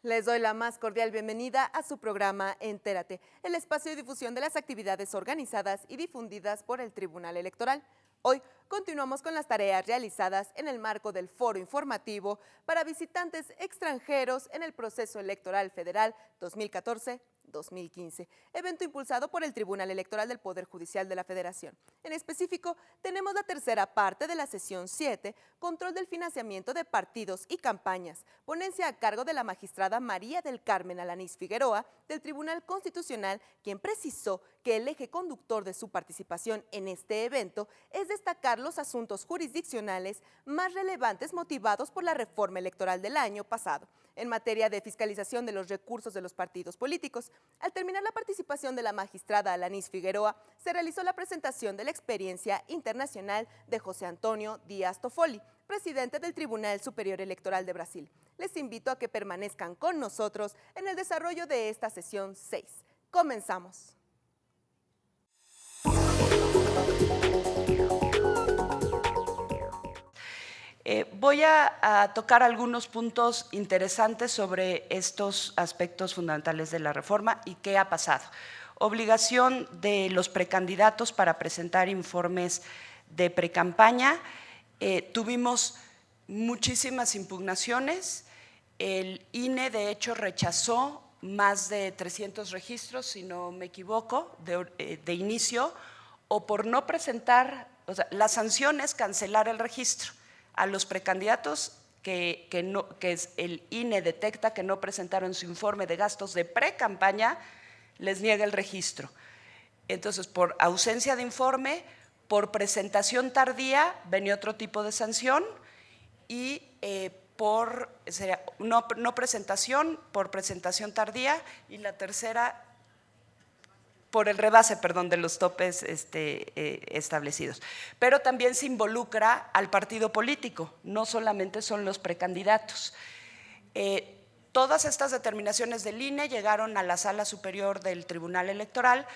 Les doy la más cordial bienvenida a su programa Entérate, el espacio de difusión de las actividades organizadas y difundidas por el Tribunal Electoral. Hoy continuamos con las tareas realizadas en el marco del Foro Informativo para visitantes extranjeros en el proceso electoral federal 2014-2015, evento impulsado por el Tribunal Electoral del Poder Judicial de la Federación. En específico, tenemos la tercera parte de la sesión 7, control del financiamiento de partidos y campañas, ponencia a cargo de la magistrada María del Carmen Alanís Figueroa del Tribunal Constitucional, quien precisó que el eje conductor de su participación en este evento es destacar los asuntos jurisdiccionales más relevantes motivados por la reforma electoral del año pasado, en materia de fiscalización de los recursos de los partidos políticos. Al terminar la participación de la magistrada Alanís Figueroa, se realizó la presentación de la experiencia internacional de José Antonio Díaz Toffoli, presidente del Tribunal Superior Electoral de Brasil. Les invito a que permanezcan con nosotros en el desarrollo de esta sesión 6. Comenzamos. Voy a tocar algunos puntos interesantes sobre estos aspectos fundamentales de la reforma y qué ha pasado. Obligación de los precandidatos para presentar informes de precampaña. Tuvimos muchísimas impugnaciones. El INE, de hecho, rechazó más de 300 registros, si no me equivoco, de inicio, o por no presentar, o sea, la sanción es cancelar el registro. A los precandidatos que el INE detecta que no presentaron su informe de gastos de precampaña, les niega el registro. Entonces, por ausencia de informe, por presentación tardía, venía otro tipo de sanción, y por no presentación, por presentación tardía, y la tercera por el rebase, perdón, de los topes establecidos. Pero también se involucra al partido político, no solamente son los precandidatos. Todas estas determinaciones del INE llegaron a la Sala Superior del Tribunal Electoral.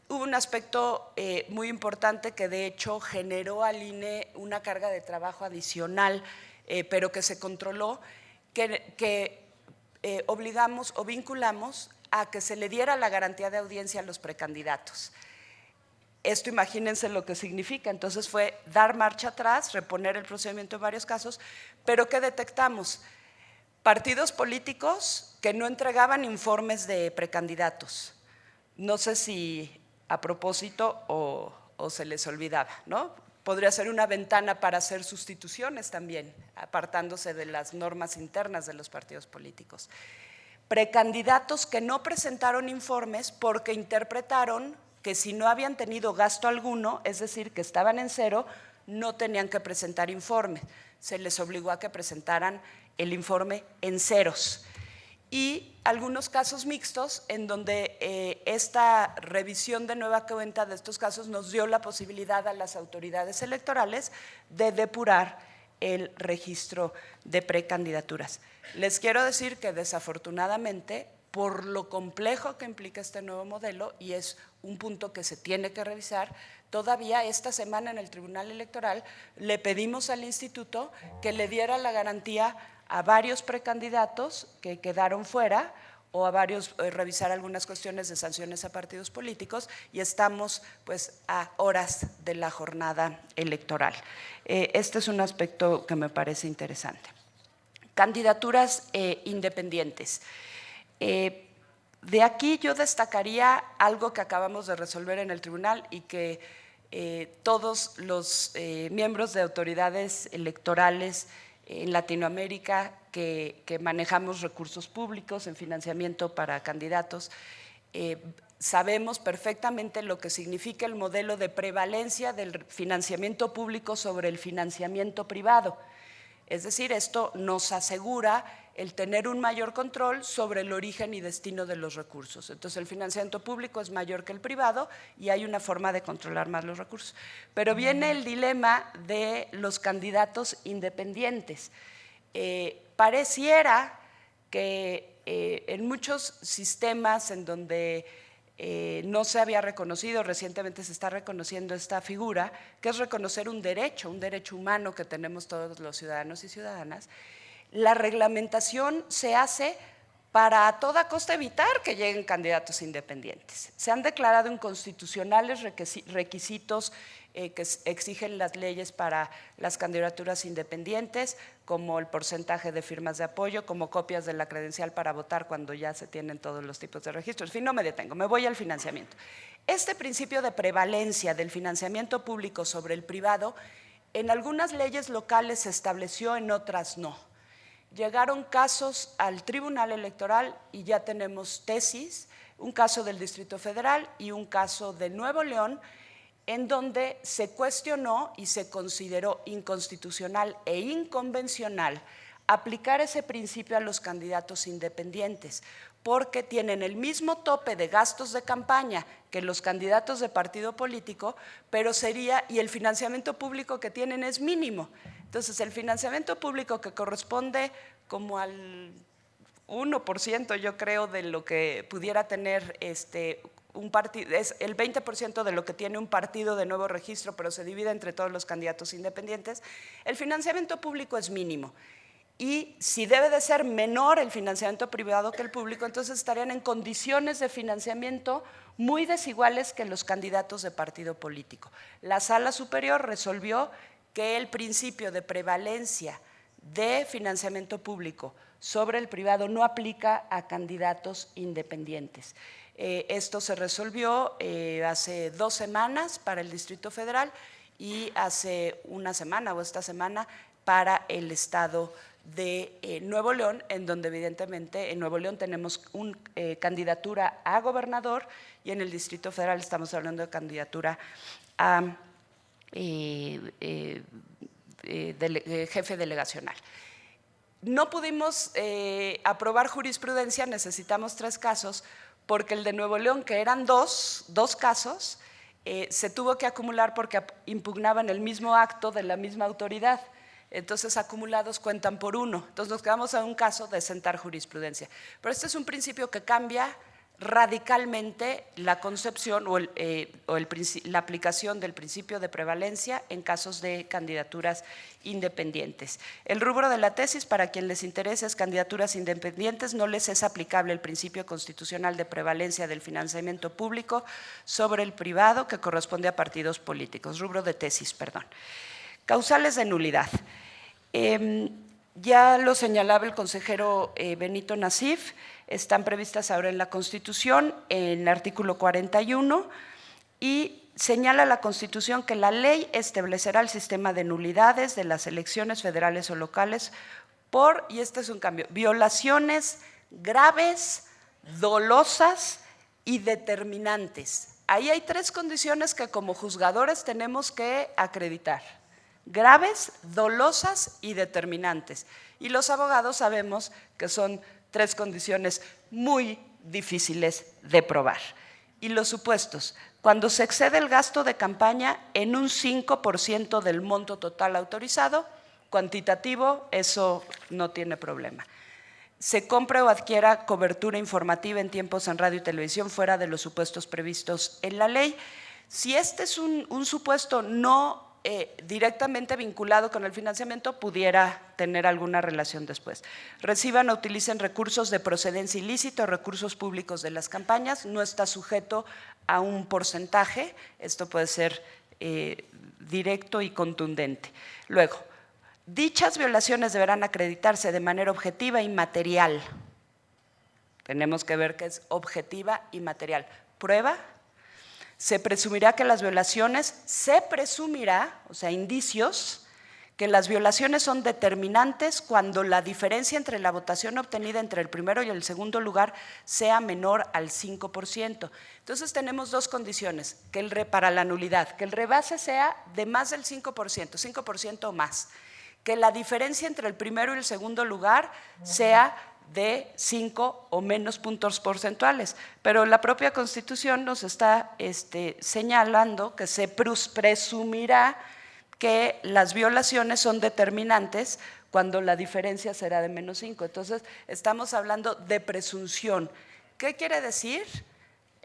Hubo un aspecto muy importante que de hecho generó al INE una carga de trabajo adicional, pero que se controló, que obligamos o vinculamos a que se le diera la garantía de audiencia a los precandidatos. Esto imagínense lo que significa. Entonces fue dar marcha atrás, reponer el procedimiento en varios casos, pero ¿qué detectamos? Partidos políticos que no entregaban informes de precandidatos. No sé si a propósito o se les olvidaba, ¿no? Podría ser una ventana para hacer sustituciones también, apartándose de las normas internas de los partidos políticos. Precandidatos que no presentaron informes porque interpretaron que si no habían tenido gasto alguno, es decir, que estaban en cero, no tenían que presentar informe. Se les obligó a que presentaran el informe en ceros. Y algunos casos mixtos en donde esta revisión de nueva cuenta de estos casos nos dio la posibilidad a las autoridades electorales de depurar el registro de precandidaturas. Les quiero decir que desafortunadamente, por lo complejo que implica este nuevo modelo, y es un punto que se tiene que revisar, todavía esta semana en el Tribunal Electoral le pedimos al instituto que le diera la garantía a varios precandidatos que quedaron fuera o a varios revisar algunas cuestiones de sanciones a partidos políticos, y estamos pues a horas de la jornada electoral. Este es un aspecto que me parece interesante. Candidaturas independientes. De aquí yo destacaría algo que acabamos de resolver en el tribunal y que todos los miembros de autoridades electorales en Latinoamérica que manejamos recursos públicos en financiamiento para candidatos, sabemos perfectamente lo que significa el modelo de prevalencia del financiamiento público sobre el financiamiento privado. Es decir, esto nos asegura el tener un mayor control sobre el origen y destino de los recursos. Entonces, el financiamiento público es mayor que el privado y hay una forma de controlar más los recursos. Pero viene el dilema de los candidatos independientes. Pareciera que en muchos sistemas en donde no se había reconocido, recientemente se está reconociendo esta figura, que es reconocer un derecho humano que tenemos todos los ciudadanos y ciudadanas. La reglamentación se hace para a toda costa evitar que lleguen candidatos independientes. Se han declarado inconstitucionales requisitos que exigen las leyes para las candidaturas independientes, como el porcentaje de firmas de apoyo, como copias de la credencial para votar cuando ya se tienen todos los tipos de registros. En fin, no me detengo, me voy al financiamiento. Este principio de prevalencia del financiamiento público sobre el privado, en algunas leyes locales se estableció, en otras no. Llegaron casos al Tribunal Electoral y ya tenemos tesis, un caso del Distrito Federal y un caso de Nuevo León, en donde se cuestionó y se consideró inconstitucional e inconvencional aplicar ese principio a los candidatos independientes, porque tienen el mismo tope de gastos de campaña que los candidatos de partido político, pero y el financiamiento público que tienen es mínimo. Entonces, el financiamiento público que corresponde como al 1%, yo creo, de lo que pudiera tener un partido, es el 20% de lo que tiene un partido de nuevo registro, pero se divide entre todos los candidatos independientes. El financiamiento público es mínimo. Y si debe de ser menor el financiamiento privado que el público, entonces estarían en condiciones de financiamiento muy desiguales que los candidatos de partido político. La Sala Superior resolvió que el principio de prevalencia de financiamiento público sobre el privado no aplica a candidatos independientes. Esto se resolvió hace 2 semanas para el Distrito Federal y hace una semana o esta semana para el estado de Nuevo León, en donde evidentemente en Nuevo León tenemos una candidatura a gobernador y en el Distrito Federal estamos hablando de candidatura a jefe delegacional. No pudimos aprobar jurisprudencia, necesitamos 3 casos, porque el de Nuevo León, que eran dos casos, se tuvo que acumular porque impugnaban el mismo acto de la misma autoridad. Entonces, acumulados cuentan por 1. Entonces, nos quedamos a un caso de sentar jurisprudencia. Pero este es un principio que cambia radicalmente la concepción la aplicación del principio de prevalencia en casos de candidaturas independientes. El rubro de la tesis, para quien les interese, es candidaturas independientes, no les es aplicable el principio constitucional de prevalencia del financiamiento público sobre el privado que corresponde a partidos políticos. Rubro de tesis, perdón. Causales de nulidad. Ya lo señalaba el consejero Benito Nasif, están previstas ahora en la Constitución, en el artículo 41, y señala la Constitución que la ley establecerá el sistema de nulidades de las elecciones federales o locales por, y este es un cambio, violaciones graves, dolosas y determinantes. Ahí hay 3 condiciones que como juzgadores tenemos que acreditar: graves, dolosas y determinantes. Y los abogados sabemos que son 3 condiciones muy difíciles de probar. Y los supuestos: cuando se excede el gasto de campaña en un 5% del monto total autorizado, cuantitativo, eso no tiene problema. Se compre o adquiera cobertura informativa en tiempos en radio y televisión fuera de los supuestos previstos en la ley. Si este es un supuesto no directamente vinculado con el financiamiento, pudiera tener alguna relación después. Reciban o utilicen recursos de procedencia ilícita o recursos públicos de las campañas, no está sujeto a un porcentaje, esto puede ser directo y contundente. Luego, dichas violaciones deberán acreditarse de manera objetiva y material. Tenemos que ver qué es objetiva y material. Prueba. Se presumirá que las violaciones, o sea, indicios, que las violaciones son determinantes cuando la diferencia entre la votación obtenida entre el primero y el segundo lugar sea menor al 5%. Entonces tenemos 2 condiciones para la nulidad: que el rebase sea de más del 5% o más, que la diferencia entre el primero y el segundo lugar sea de 5 o menos puntos porcentuales, pero la propia Constitución nos está señalando que se presumirá que las violaciones son determinantes cuando la diferencia será de menos 5. Entonces, estamos hablando de presunción. ¿Qué quiere decir?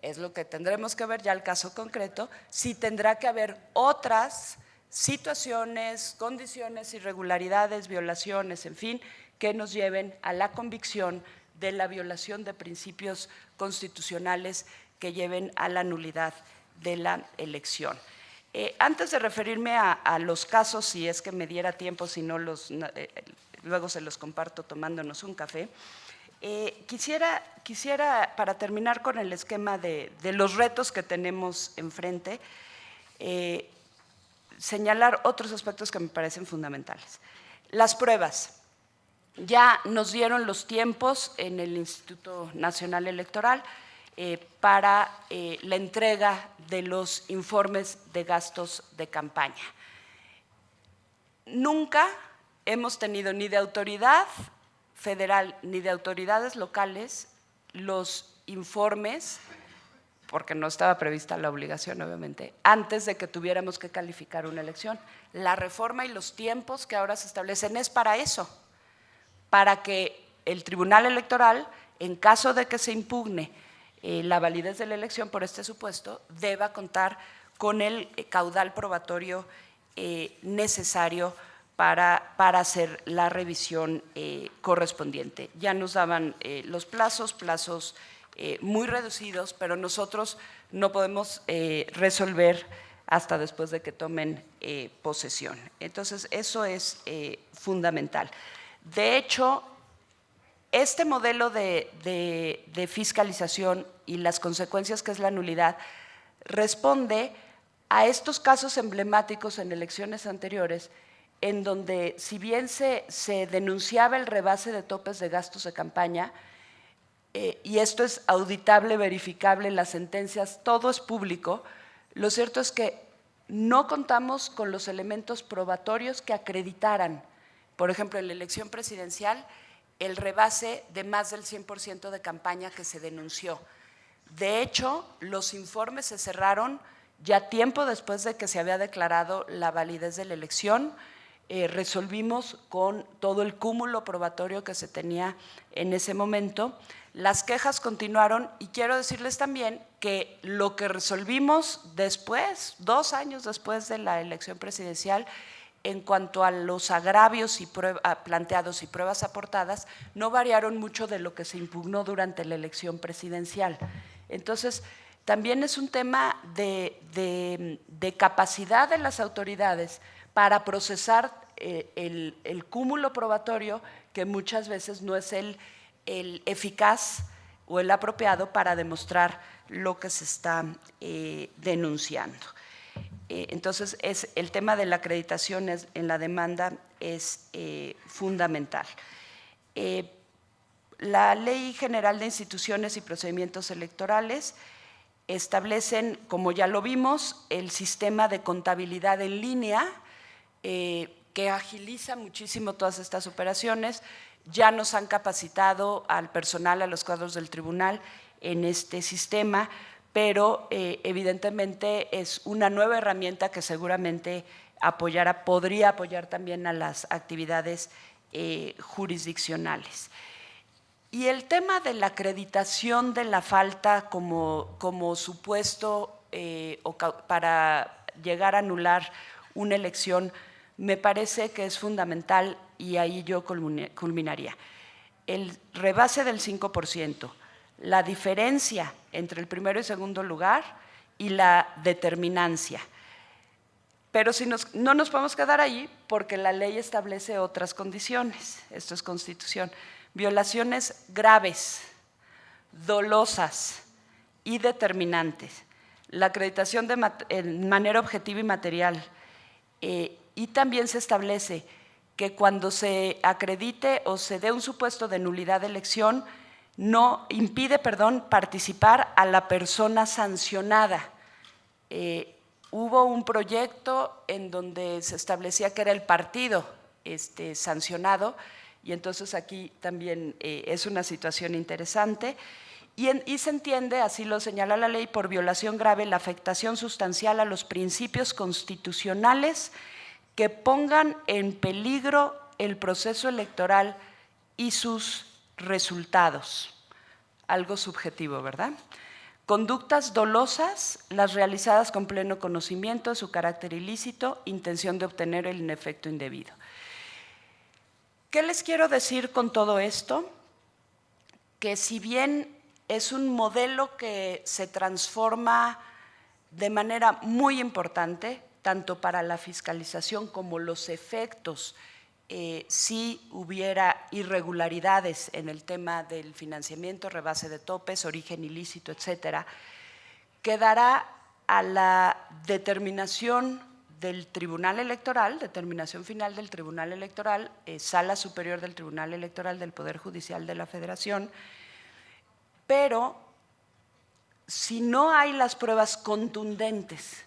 Es lo que tendremos que ver ya el caso concreto, si tendrá que haber otras situaciones, condiciones, irregularidades, violaciones, en fin, que nos lleven a la convicción de la violación de principios constitucionales que lleven a la nulidad de la elección. Antes de referirme a los casos, si es que me diera tiempo, si no, luego se los comparto tomándonos un café, quisiera, para terminar con el esquema de los retos que tenemos enfrente, señalar otros aspectos que me parecen fundamentales. Las pruebas. Ya nos dieron los tiempos en el Instituto Nacional Electoral para la entrega de los informes de gastos de campaña. Nunca hemos tenido ni de autoridad federal ni de autoridades locales los informes, porque no estaba prevista la obligación, obviamente, antes de que tuviéramos que calificar una elección. La reforma y los tiempos que ahora se establecen es para eso, para que el Tribunal Electoral, en caso de que se impugne la validez de la elección por este supuesto, deba contar con el caudal probatorio necesario para hacer la revisión correspondiente. Ya nos daban los plazos muy reducidos, pero nosotros no podemos resolver hasta después de que tomen posesión. Entonces, eso es fundamental. De hecho, este modelo de fiscalización y las consecuencias que es la nulidad responde a estos casos emblemáticos en elecciones anteriores, en donde si bien se denunciaba el rebase de topes de gastos de campaña, y esto es auditable, verificable en las sentencias, todo es público, lo cierto es que no contamos con los elementos probatorios que acreditaran, por ejemplo, en la elección presidencial, el rebase de más del 100% de campaña que se denunció. De hecho, los informes se cerraron ya tiempo después de que se había declarado la validez de la elección. Resolvimos con todo el cúmulo probatorio que se tenía en ese momento. Las quejas continuaron y quiero decirles también que lo que resolvimos después, 2 años después de la elección presidencial, en cuanto a los agravios planteados y pruebas aportadas, no variaron mucho de lo que se impugnó durante la elección presidencial. Entonces, también es un tema de capacidad de las autoridades para procesar el cúmulo probatorio, que muchas veces no es el eficaz o el apropiado para demostrar lo que se está denunciando. Entonces, el tema de la acreditación en la demanda es fundamental. La Ley General de Instituciones y Procedimientos Electorales establecen, como ya lo vimos, el sistema de contabilidad en línea, que agiliza muchísimo todas estas operaciones. Ya nos han capacitado al personal, a los cuadros del tribunal en este sistema, pero evidentemente es una nueva herramienta que seguramente podría apoyar también a las actividades jurisdiccionales. Y el tema de la acreditación de la falta como supuesto para llegar a anular una elección, me parece que es fundamental y ahí yo culminaría. El rebase del 5%, la diferencia entre el primero y segundo lugar y la determinancia. Pero no nos podemos quedar ahí porque la ley establece otras condiciones, esto es Constitución, violaciones graves, dolosas y determinantes, la acreditación de manera objetiva y material, y también se establece que cuando se acredite o se dé un supuesto de nulidad de elección, no impide, participar a la persona sancionada. Hubo un proyecto en donde se establecía que era el partido sancionado, y entonces aquí también es una situación interesante. Y se entiende, así lo señala la ley, por violación grave la afectación sustancial a los principios constitucionales que pongan en peligro el proceso electoral y sus resultados. Algo subjetivo, ¿verdad? Conductas dolosas, las realizadas con pleno conocimiento de su carácter ilícito, intención de obtener el efecto indebido. ¿Qué les quiero decir con todo esto? Que si bien es un modelo que se transforma de manera muy importante, tanto para la fiscalización como los efectos, si hubiera irregularidades en el tema del financiamiento, rebase de topes, origen ilícito, etcétera, quedará a la determinación del Tribunal Electoral, determinación final del Tribunal Electoral, Sala Superior del Tribunal Electoral del Poder Judicial de la Federación. Pero si no hay las pruebas contundentes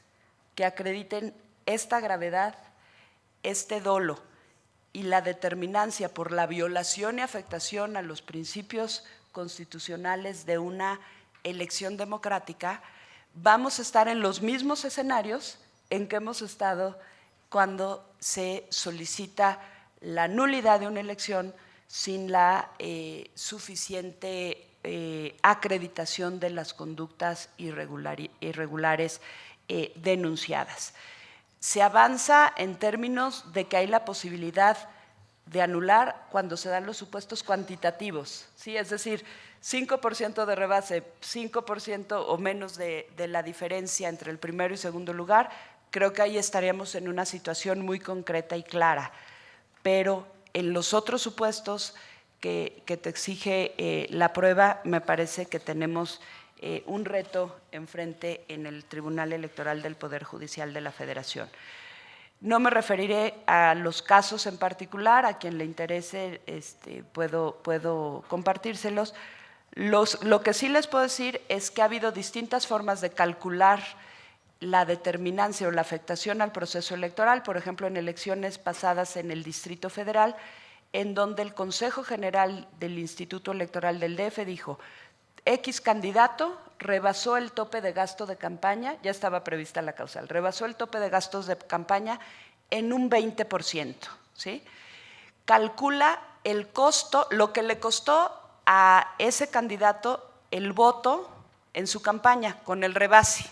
que acrediten esta gravedad, este dolo y la determinancia por la violación y afectación a los principios constitucionales de una elección democrática, vamos a estar en los mismos escenarios en que hemos estado cuando se solicita la nulidad de una elección sin la suficiente acreditación de las conductas irregulares denunciadas. Se avanza en términos de que hay la posibilidad de anular cuando se dan los supuestos cuantitativos, ¿sí? Es decir, 5% de rebase, 5% o menos de la diferencia entre el primero y segundo lugar, creo que ahí estaríamos en una situación muy concreta y clara. Pero en los otros supuestos que te exige la prueba, me parece que tenemos un reto enfrente en el Tribunal Electoral del Poder Judicial de la Federación. No me referiré a los casos en particular, a quien le interese puedo compartírselos. Lo que sí les puedo decir es que ha habido distintas formas de calcular la determinancia o la afectación al proceso electoral, por ejemplo, en elecciones pasadas en el Distrito Federal, en donde el Consejo General del Instituto Electoral del DF dijo: X candidato rebasó el tope de gasto de campaña, ya estaba prevista la causal, rebasó el tope de gastos de campaña en un 20%, ¿sí? Calcula el costo, lo que le costó a ese candidato el voto en su campaña con el rebase.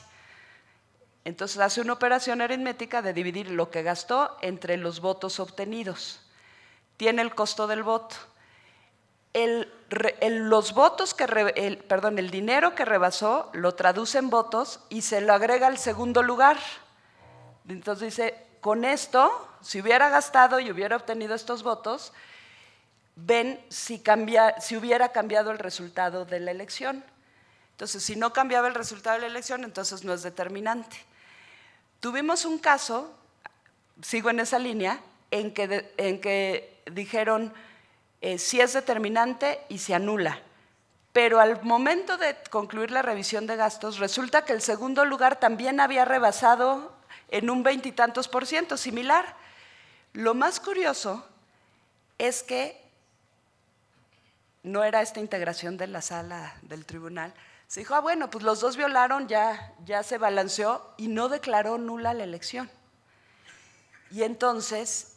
Entonces hace una operación aritmética de dividir lo que gastó entre los votos obtenidos. Tiene el costo del voto. El dinero que rebasó lo traduce en votos y se lo agrega al segundo lugar. Entonces dice, con esto, si hubiera gastado y hubiera obtenido estos votos, ven si hubiera cambiado el resultado de la elección. Entonces, si no cambiaba el resultado de la elección, entonces no es determinante. Tuvimos un caso, sigo en esa línea, en que dijeron si es determinante y se anula. Pero al momento de concluir la revisión de gastos, resulta que el segundo lugar también había rebasado en un 20 y tantos %, similar. Lo más curioso es que no era esta integración de la sala del tribunal. Se dijo, bueno, pues los dos violaron, ya se balanceó y no declaró nula la elección. Y entonces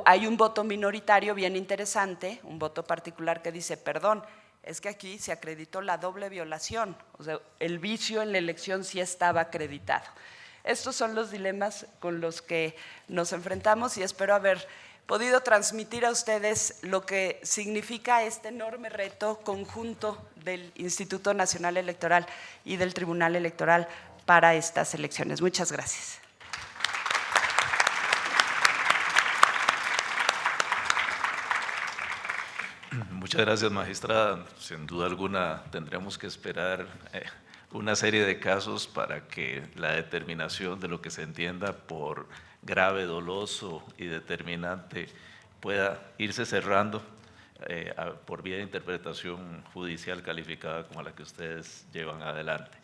hay un voto minoritario bien interesante, un voto particular que dice, perdón, es que aquí se acreditó la doble violación, o sea, el vicio en la elección sí estaba acreditado. Estos son los dilemas con los que nos enfrentamos y espero haber podido transmitir a ustedes lo que significa este enorme reto conjunto del Instituto Nacional Electoral y del Tribunal Electoral para estas elecciones. Muchas gracias. Muchas gracias, magistrada. Sin duda alguna tendremos que esperar una serie de casos para que la determinación de lo que se entienda por grave, doloso y determinante pueda irse cerrando por vía de interpretación judicial calificada como la que ustedes llevan adelante.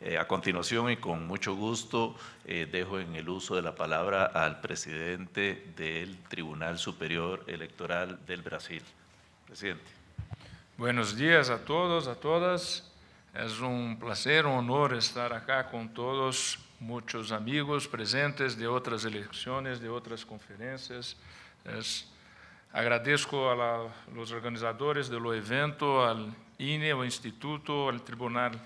A continuación y con mucho gusto dejo en el uso de la palabra al presidente del Tribunal Superior Electoral del Brasil. Presidente. Buenos días a todos, a todas. Es un placer, un honor estar acá con todos, muchos amigos presentes de otras elecciones, de otras conferencias. Agradezco a los organizadores del evento, al INE, al Instituto, al Tribunal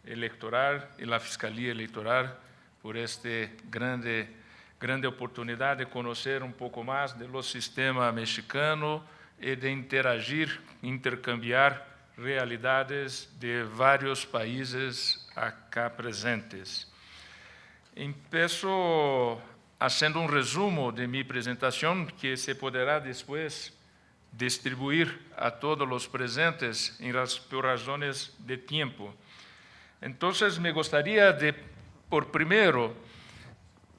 Electoral y la Fiscalía Electoral por esta grande oportunidad de conocer un poco más de los sistemas mexicanos y de intercambiar realidades de varios países acá presentes. Empiezo haciendo un resumo de mi presentación que se podrá después distribuir a todos los presentes por razones de tiempo. Entonces, me gustaría, por primero,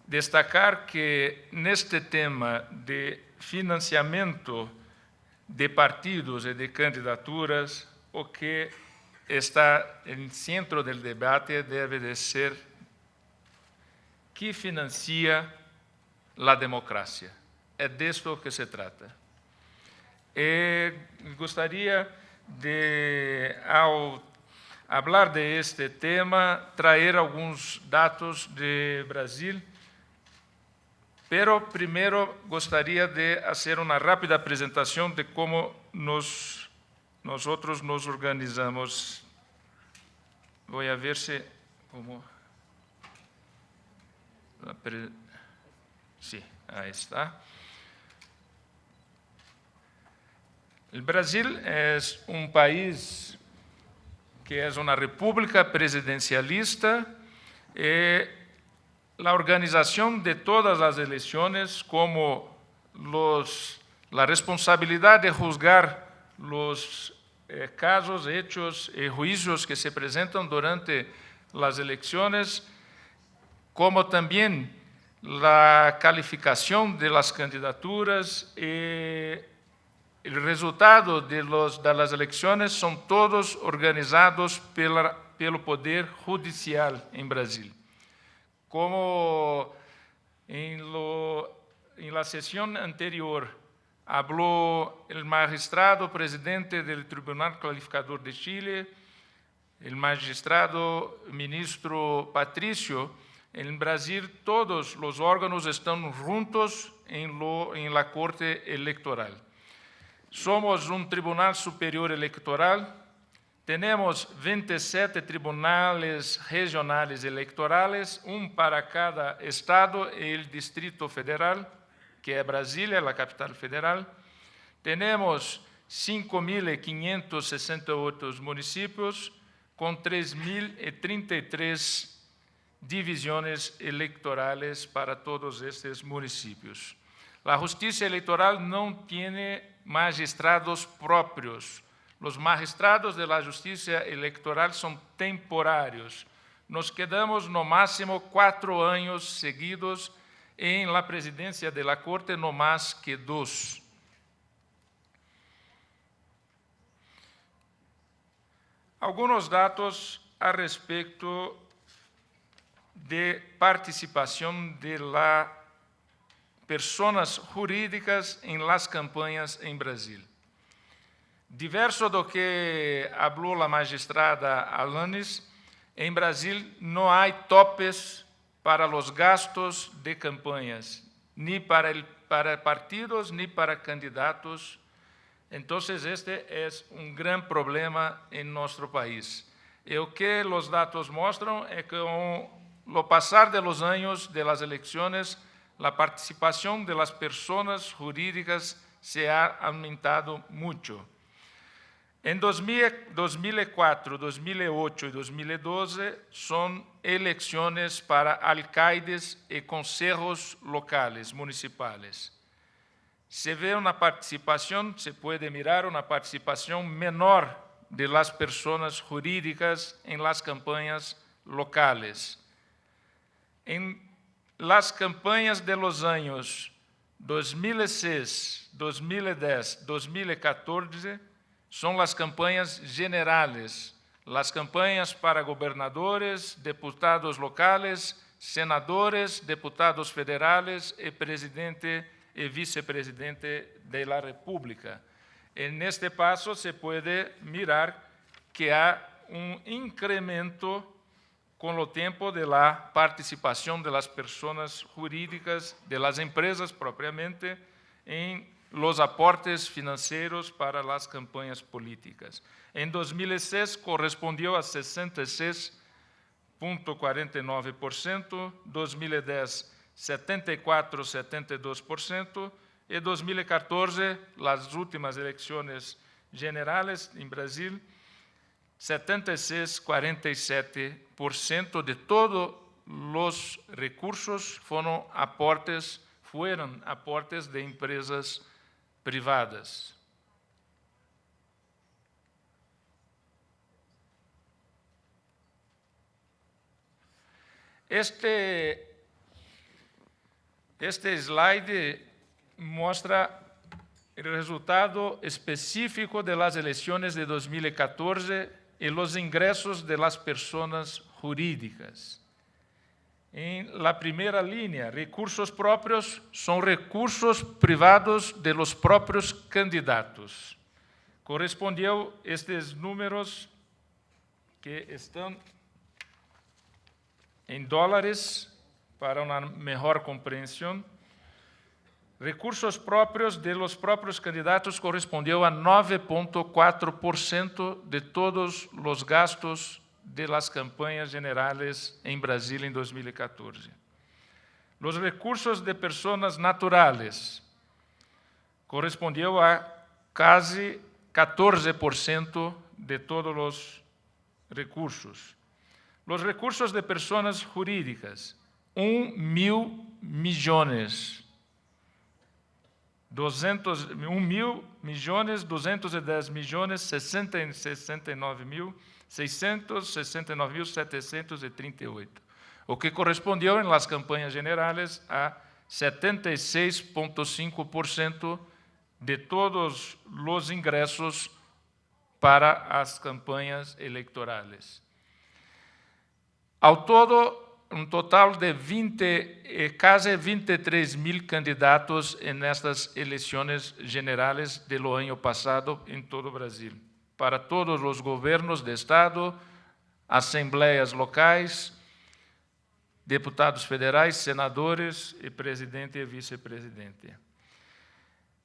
destacar que en este tema de financiamiento de partidos y de candidaturas, o que está en el centro del debate debe de ser ¿qué financia la democracia? Es de esto que se trata. Gustaría de, al hablar de este tema, traer algunos datos de Brasil, pero primero gostaria de hacer una rápida presentación de cómo nosotros nos organizamos. Voy a ver si... Sí, ahí está. El Brasil es un país que es una república presidencialista. La organización de todas las elecciones, como la responsabilidad de juzgar los casos, hechos y juicios que se presentan durante las elecciones, como también la calificación de las candidaturas y el resultado de las elecciones son todos organizados pelo Poder Judicial en Brasil. Como en la sesión anterior habló el magistrado presidente del Tribunal Calificador de Chile, el magistrado ministro Patricio, en Brasil todos los órganos están juntos en la Corte Electoral. Somos un Tribunal Superior Electoral. Tenemos 27 tribunales regionales electorales, un para cada estado y el Distrito Federal, que es Brasilia, la capital federal. Tenemos 5.568 municipios con 3.033 divisiones electorales para todos estos municipios. La justicia electoral no tiene magistrados propios. Los magistrados de la justicia electoral son temporários. Nos quedamos no máximo 4 años seguidos en la presidencia de la Corte, no más que 2. Algunos datos a respecto de participación de las personas jurídicas en las campañas en Brasil. Diverso do que falou a magistrada Alanis, em Brasil não há topes para os gastos de campanhas, nem para partidos, nem para candidatos. Então, este é um grande problema em nosso país. E o que os dados mostram é que, com o passar dos anos de las eleições, a participação de las pessoas jurídicas se ha aumentado muito. En 2004, 2008 y 2012 son elecciones para alcaldes y consejos locales, municipales. Se ve una participación, se puede mirar una participación menor de las personas jurídicas en las campañas locales. En las campañas de los años 2006, 2010, 2014, son las campañas generales, las campañas para gobernadores, diputados locales, senadores, diputados federales y presidente y vicepresidente de la República. En este paso se puede mirar que hay un incremento con el tiempo de la participación de las personas jurídicas, de las empresas propiamente, en los aportes financieros para las campañas políticas. En 2006 correspondió a 66,49%, 2010 74,72%, y 2014, las últimas elecciones generales en Brasil, 76,47% de todos los recursos fueron aportes de empresas privadas. Este slide muestra el resultado específico de las elecciones de 2014 y los ingresos de las personas jurídicas. En la primera línea, recursos propios son recursos privados de los propios candidatos. Correspondió estos números que están en dólares para una mejor comprensión. Recursos propios de los propios candidatos correspondió a 9,4% de todos los gastos de las campañas generales en Brasil en 2014. Los recursos de personas naturales correspondió a casi 14% de todos los recursos. Los recursos de personas jurídicas, 1.000 millones. 1.000.210.669.738, o que correspondió en las campañas generales a 76,5% de todos los ingresos para las campañas electorales. Ao todo, um total de casi 23.000 candidatos en estas elecciones generales del año pasado en todo Brasil, para todos los gobiernos de Estado, asambleas locais, deputados federais, senadores y presidente y vicepresidente.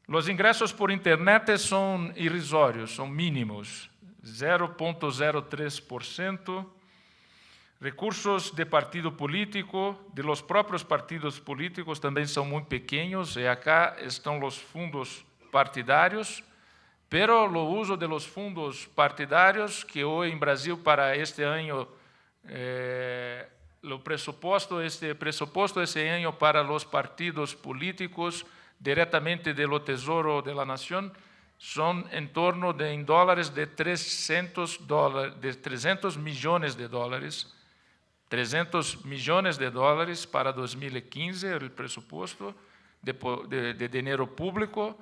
Los ingresos por Internet son irrisorios, son mínimos, 0,03%. Recursos de partido político, de los propios partidos políticos, también son muy pequeños, y acá están los fondos partidarios, pero el uso de los fondos partidarios, que hoy en Brasil para este año, este presupuesto ese año para los partidos políticos, directamente del Tesoro de la Nación, son en torno de, en dólares, de 300 millones de dólares, 300 millones de dólares para 2015, el presupuesto de dinero público.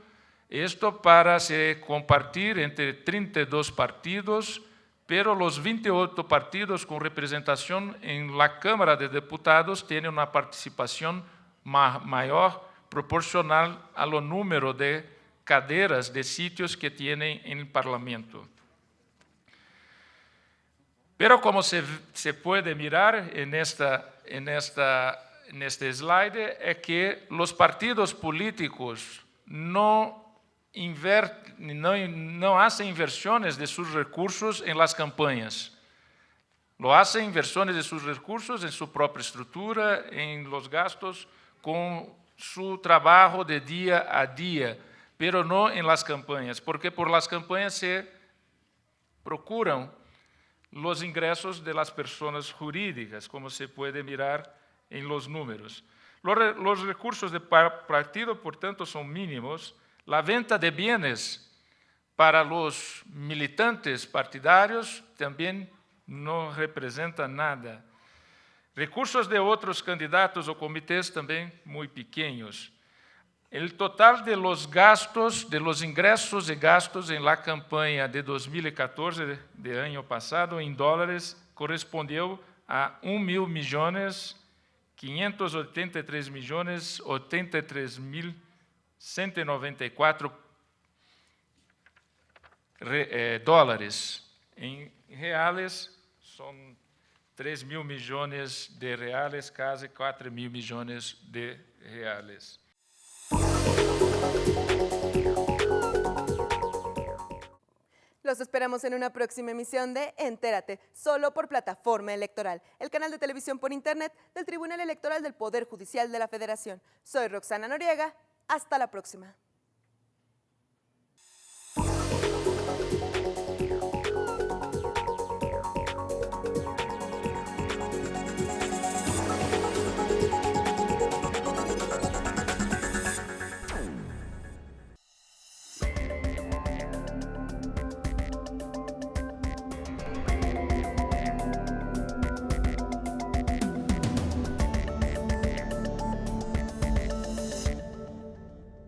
Esto para se compartir entre 32 partidos, pero los 28 partidos con representación en la Cámara de Diputados tienen una participación mayor proporcional al número de cadeiras de sitios que tienen en el Parlamento. Pero como se puede mirar en este slide, es que los partidos políticos no hacen inversiones de sus recursos en las campañas. Lo hacen inversiones de sus recursos en su propia estructura, en los gastos, con su trabajo de día a día, pero no en las campañas, porque por las campañas se procuran los ingresos de las personas jurídicas, como se puede mirar en los números. Los recursos de partido, por tanto, son mínimos. La venta de bienes para los militantes partidarios también no representa nada. Recursos de otros candidatos o comités también muy pequeños. El total de los gastos, de los ingresos y gastos en la campaña de 2014, del año pasado, en dólares, correspondió a 1.583.083.194 dólares. En reales, son 3.000 millones de reales, casi 4.000 millones de reales. Los esperamos en una próxima emisión de Entérate, solo por Plataforma Electoral, el canal de televisión por internet del Tribunal Electoral del Poder Judicial de la Federación. Soy Roxana Noriega, hasta la próxima.